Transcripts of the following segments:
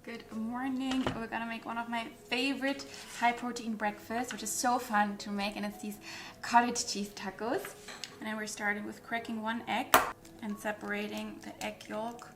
Good morning. We're gonna make one of my favorite high protein breakfasts, which is so fun to make, and it's these cottage cheese tacos. And then we're starting with cracking one egg and separating the egg yolk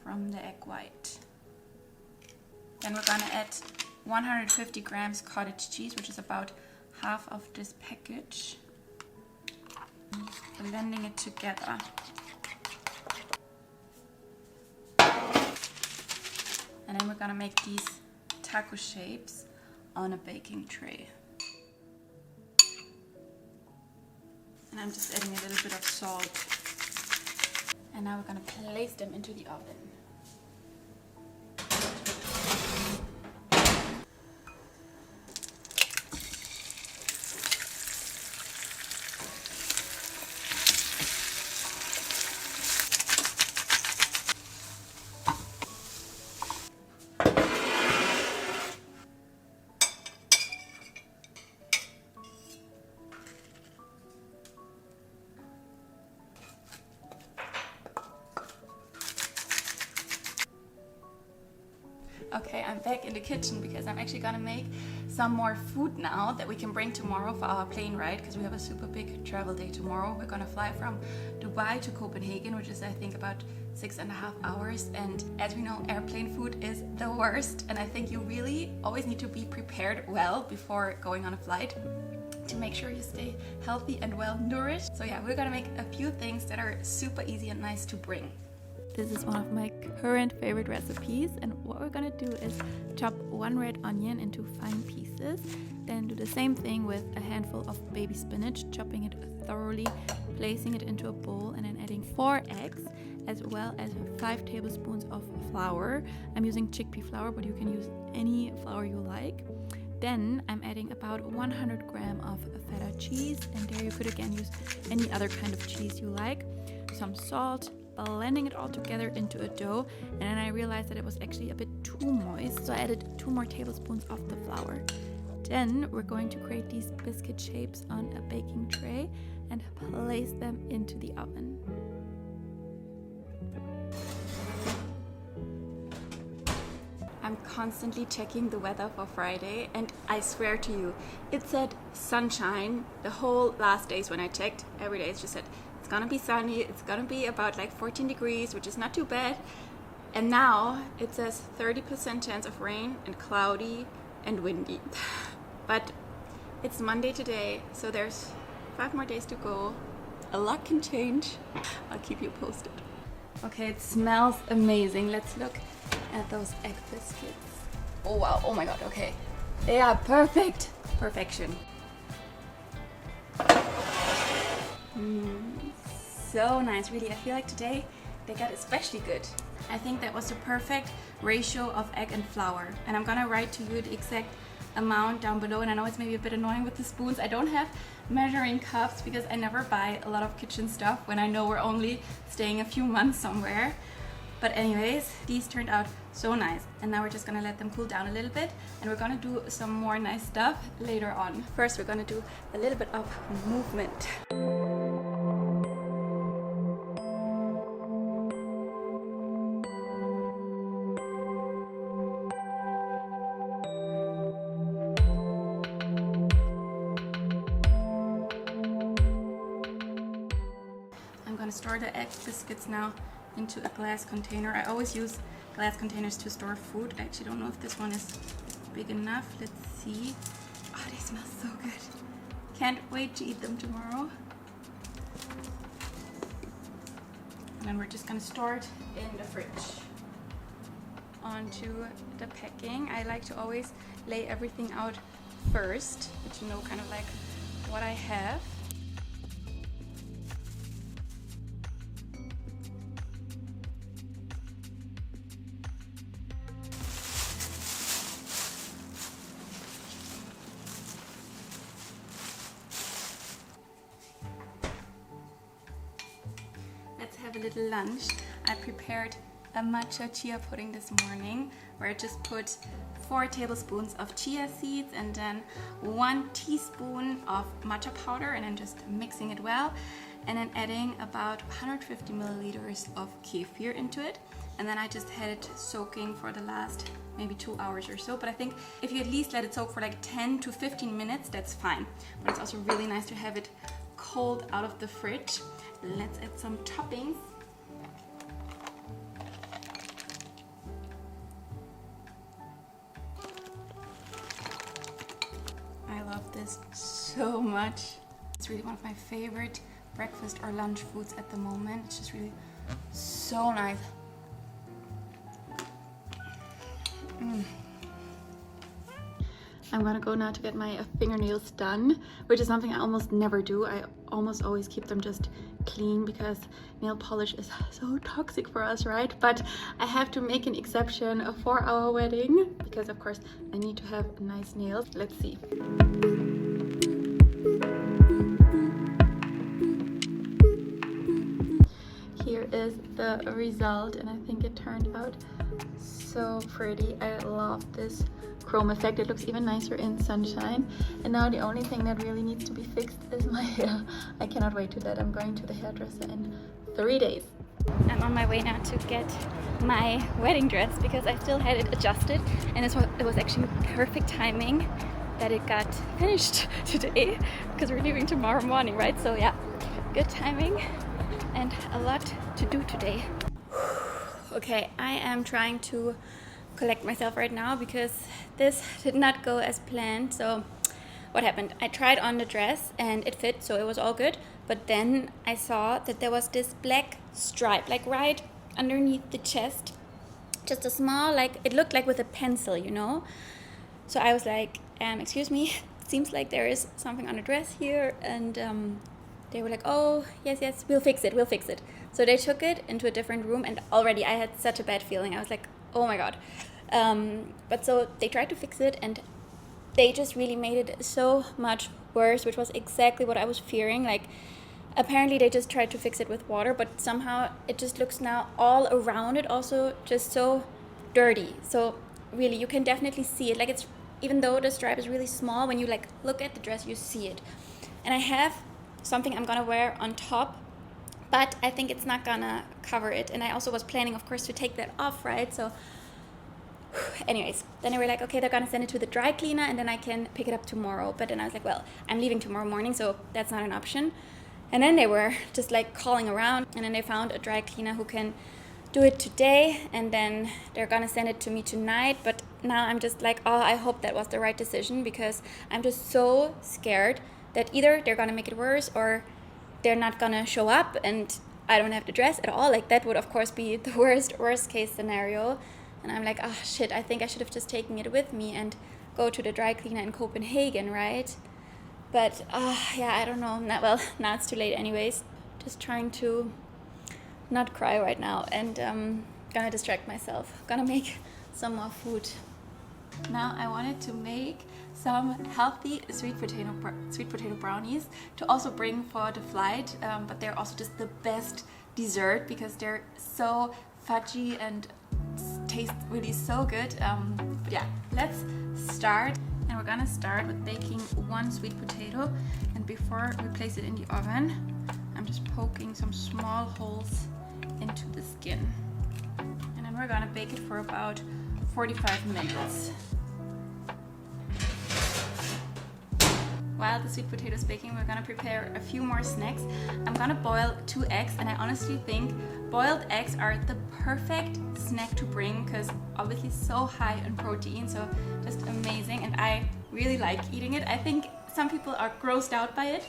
from the egg white. Then we're gonna add 150 grams cottage cheese, which is about half of this package. Blending it together. And then we're gonna make these taco shapes on a baking tray. And I'm just adding a little bit of salt. And now we're gonna place them into the oven. Okay, I'm back in the kitchen because I'm actually gonna make some more food now that we can bring tomorrow for our plane ride, because we have a super big travel day tomorrow. We're gonna fly from Dubai to Copenhagen, which is I think about 6.5 hours. And as we know, airplane food is the worst. And I think you really always need to be prepared well before going on a flight to make sure you stay healthy and well nourished. So yeah, we're gonna make a few things that are super easy and nice to bring. This is one of my current favorite recipes, and what we're gonna do is chop one red onion into fine pieces, then do the same thing with a handful of baby spinach, chopping it thoroughly, placing it into a bowl, and then adding 4 eggs as well as 5 tablespoons of flour. I'm using chickpea flour, but you can use any flour you like. Then I'm adding about 100 grams of feta cheese, and there you could again use any other kind of cheese you like, some salt, blending it all together into a dough. And then I realized that it was actually a bit too moist, so I added 2 more tablespoons of the flour. Then we're going to create these biscuit shapes on a baking tray and place them into the oven. I'm constantly checking the weather for Friday, and I swear to you, it said sunshine the whole last days when I checked. Every day it just said it's gonna be sunny, it's gonna be about like 14 degrees, which is not too bad. And now it says 30% chance of rain and cloudy and windy. But it's Monday today, so there's 5 more days to go. A lot can change. I'll keep you posted. Okay, it smells amazing. Let's look at those egg biscuits. Oh wow, oh my god, okay. They are perfect. Perfection. So nice, really. I feel like today they got especially good. I think that was the perfect ratio of egg and flour. And I'm gonna write to you the exact amount down below. And I know it's maybe a bit annoying with the spoons. I don't have measuring cups because I never buy a lot of kitchen stuff when I know we're only staying a few months somewhere. But anyways, these turned out so nice. And now we're just gonna let them cool down a little bit, and we're gonna do some more nice stuff later on. First, we're gonna do a little bit of movement. I'm gonna store the egg biscuits now into a glass container. I always use glass containers to store food. I actually don't know if this one is big enough. Let's see. Oh, they smell so good. Can't wait to eat them tomorrow. And then we're just gonna store it in the fridge. Onto the packing. I like to always lay everything out first, but you know kind of like what I have. Let's have a little lunch. I prepared a matcha chia pudding this morning, where I just put 4 tablespoons of chia seeds and then 1 teaspoon of matcha powder, and then just mixing it well. and then adding about 150 milliliters of kefir into it. And then I just had it soaking for the last maybe 2 hours or so. But I think if you at least let it soak for like 10 to 15 minutes, that's fine. But it's also really nice to have it cold out of the fridge. Let's add some toppings. I love this so much. It's really one of my favorite breakfast or lunch foods at the moment. It's just really so nice. I'm gonna go now to get my fingernails done, which is something I almost never do. I almost always keep them just clean because nail polish is so toxic for us, right? But I have to make an exception for our wedding because of course I need to have nice nails. Let's see. Here is the result, and I think it turned out so pretty. I love this chrome effect. It looks even nicer in sunshine. And now the only thing that really needs to be fixed is my hair. I cannot wait to that. I'm going to the hairdresser in 3 days. I'm on my way now to get my wedding dress because I still had it adjusted, and it was actually perfect timing that it got finished today because we're leaving tomorrow morning, right? So yeah, good timing and a lot to do today. Okay, I am trying to collect myself right now because this did not go as planned. So what happened? I tried on the dress and it fit, so it was all good. But then I saw that there was this black stripe, like right underneath the chest. Just a small, like, it looked like with a pencil, you know? So I was like, excuse me, it seems like there is something on the dress here. And they were like, oh, yes, we'll fix it. So they took it into a different room, and already I had such a bad feeling. I was like, oh my god. But so they tried to fix it, and they just really made it so much worse, which was exactly what I was fearing. Like, apparently they just tried to fix it with water, but somehow it just looks now all around it also just so dirty. So really, you can definitely see it. Like, it's, even though the stripe is really small, when you like look at the dress, you see it. And I have something I'm gonna wear on top, but I think it's not gonna cover it. And I also was planning, of course, to take that off, right? So anyways, then they were like, okay, they're gonna send it to the dry cleaner and then I can pick it up tomorrow. But then I was like, well, I'm leaving tomorrow morning, so that's not an option. And then they were just like calling around, and then they found a dry cleaner who can do it today, and then they're gonna send it to me tonight. But now I'm just like, oh, I hope that was the right decision, because I'm just so scared that either they're gonna make it worse or they're not gonna show up and I don't have the dress at all. Like, that would of course be the worst case scenario. And I'm like, oh shit, I think I should have just taken it with me and go to the dry cleaner in Copenhagen, right? But yeah, I don't know. Well, now it's too late anyways. Just trying to not cry right now, and gonna distract myself. Gonna make some more food. Now I wanted to make some healthy sweet potato brownies to also bring for the flight, but they're also just the best dessert because they're so fudgy and taste really so good. But yeah, let's start. And we're gonna start with baking one sweet potato, and before we place it in the oven, I'm just poking some small holes into the skin, and then we're gonna bake it for about 45 minutes. While the sweet potato is baking, we're gonna prepare a few more snacks. I'm gonna boil 2 eggs, and I honestly think boiled eggs are the perfect snack to bring because obviously so high in protein, so just amazing, and I really like eating it. I think some people are grossed out by it,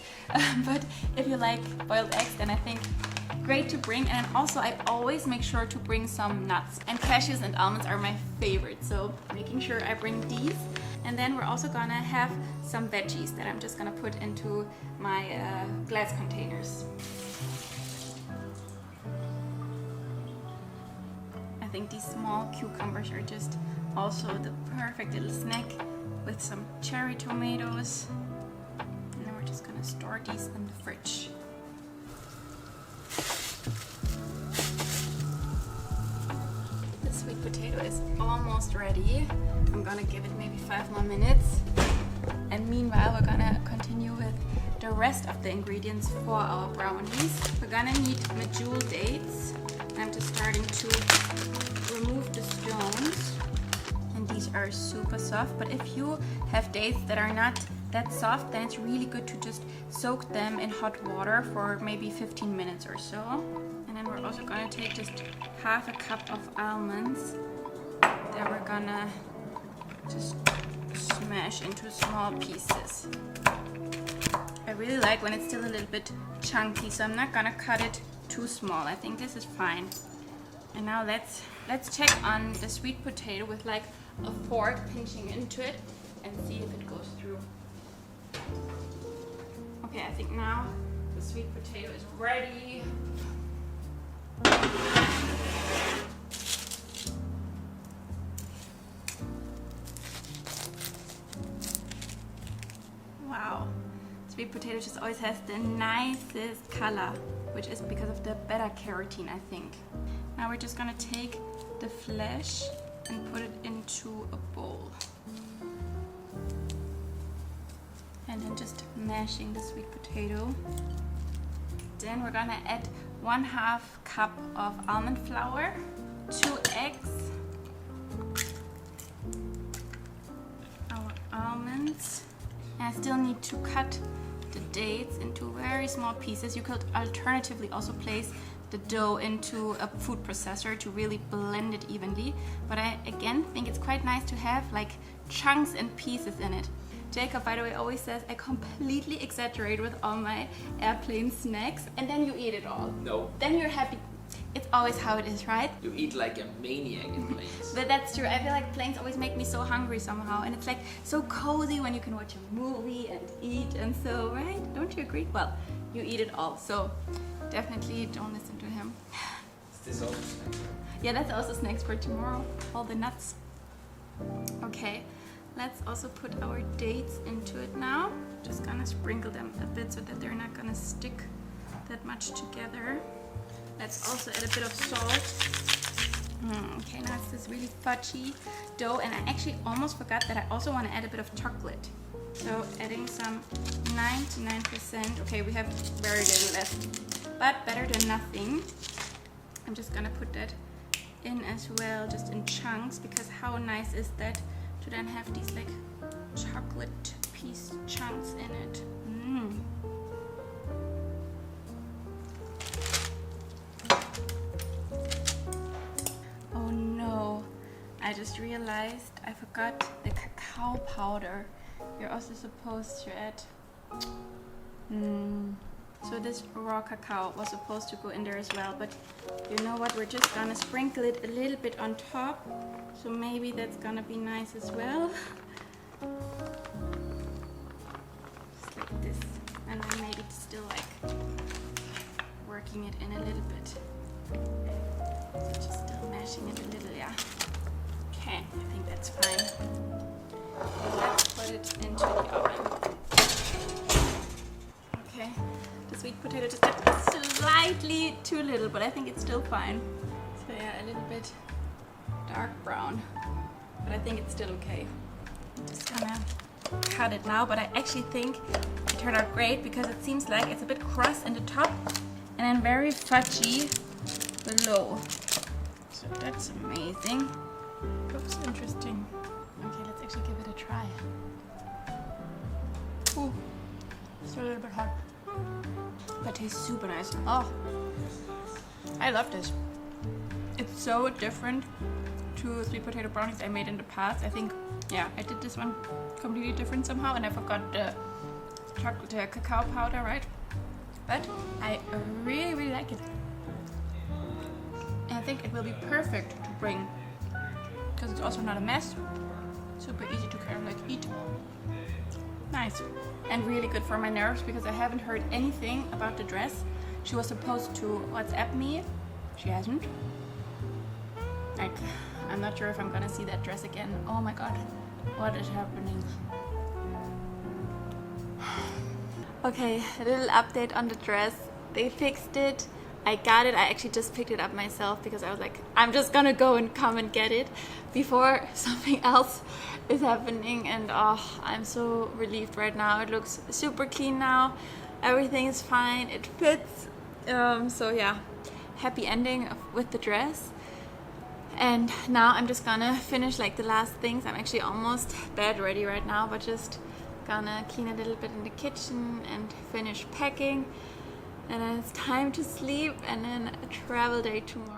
but if you like boiled eggs, then I think great to bring. And also I always make sure to bring some nuts, and cashews and almonds are my favorite, so making sure I bring these. And then we're also gonna have some veggies that I'm just gonna put into my glass containers. I think these small cucumbers are just also the perfect little snack with some cherry tomatoes. And then we're just gonna store these in the fridge. The sweet potato is almost ready. I'm gonna give it maybe 5 more minutes. And meanwhile, we're gonna continue with the rest of the ingredients for our brownies. We're gonna need medjool dates. I'm just starting to remove the stones. And these are super soft, but if you have dates that are not that soft, then it's really good to just soak them in hot water for maybe 15 minutes or so. And then we're also gonna take just half a cup of almonds that we're gonna just smash into small pieces. I really like when it's still a little bit chunky, so I'm not gonna cut it too small. I think this is fine. And now let's check on the sweet potato with like a fork, pinching into it and see if it goes through. Okay, I think now the sweet potato is ready. Wow, sweet potato just always has the nicest color, which is because of the beta carotene, I think. Now we're just gonna take the flesh and put it into a bowl. And then just mashing the sweet potato. Then we're gonna add 1/2 cup of almond flour, 2 eggs, our almonds. And I still need to cut the dates into very small pieces. You could alternatively also place the dough into a food processor to really blend it evenly. But I again think it's quite nice to have like chunks and pieces in it. Jacob, by the way, always says I completely exaggerate with all my airplane snacks, and then you eat it all. No. Then you're happy. It's always how it is, right? You eat like a maniac in planes. But that's true. I feel like planes always make me so hungry somehow, and it's like so cozy when you can watch a movie and eat and so, right? Don't you agree? Well, you eat it all, so definitely don't listen to him. Is this also snacks? Yeah, that's also snacks for tomorrow. All the nuts. Okay, let's also put our dates into it now. Just gonna sprinkle them a bit so that they're not gonna stick that much together. Let's also add a bit of salt. Okay, now it's this really fudgy dough, and I actually almost forgot that I also want to add a bit of chocolate. So adding some 99%. Okay, we have very little left, but better than nothing. I'm just gonna put that in as well, just in chunks, because how nice is that to then have these like chocolate piece chunks in it. Oh no, I just realized I forgot the cacao powder. You're also supposed to add so this raw cacao was supposed to go in there as well, but you know what, we're just gonna sprinkle it a little bit on top, so maybe that's gonna be nice as well. Just like this, and then maybe still like working it in a little bit. So just still mashing it a little, yeah. Okay, I think that's fine. Let's put it into the oven. Okay, the sweet potato just got slightly too little, but I think it's still fine. So yeah, a little bit dark brown, but I think it's still okay. I'm just gonna cut it now, but I actually think it turned out great because it seems like it's a bit crust in the top and then very fudgy below. So that's amazing. Looks interesting. Okay, let's actually give it a try. Ooh, it's a little bit hot. But it tastes super nice. Oh, I love this. It's so different to sweet potato brownies I made in the past. I think, yeah, I did this one completely different somehow, and I forgot the chocolate, the cacao powder, right? But I really, really like it. And I think it will be perfect to bring, because it's also not a mess. Super easy to kind of like eat. Nice. And really good for my nerves because I haven't heard anything about the dress. She was supposed to WhatsApp me. She hasn't. Like, I'm not sure if I'm gonna see that dress again. Oh my god, what is happening? Okay, a little update on the dress. They fixed it. I got it. I actually just picked it up myself because I was like, I'm just gonna go and come and get it before something else is happening. And oh, I'm so relieved right now. It looks super clean now. Everything is fine. It fits. So yeah, happy ending with the dress. And now I'm just gonna finish like the last things. I'm actually almost bed ready right now, but just gonna clean a little bit in the kitchen and finish packing. And then it's time to sleep and then a travel day tomorrow.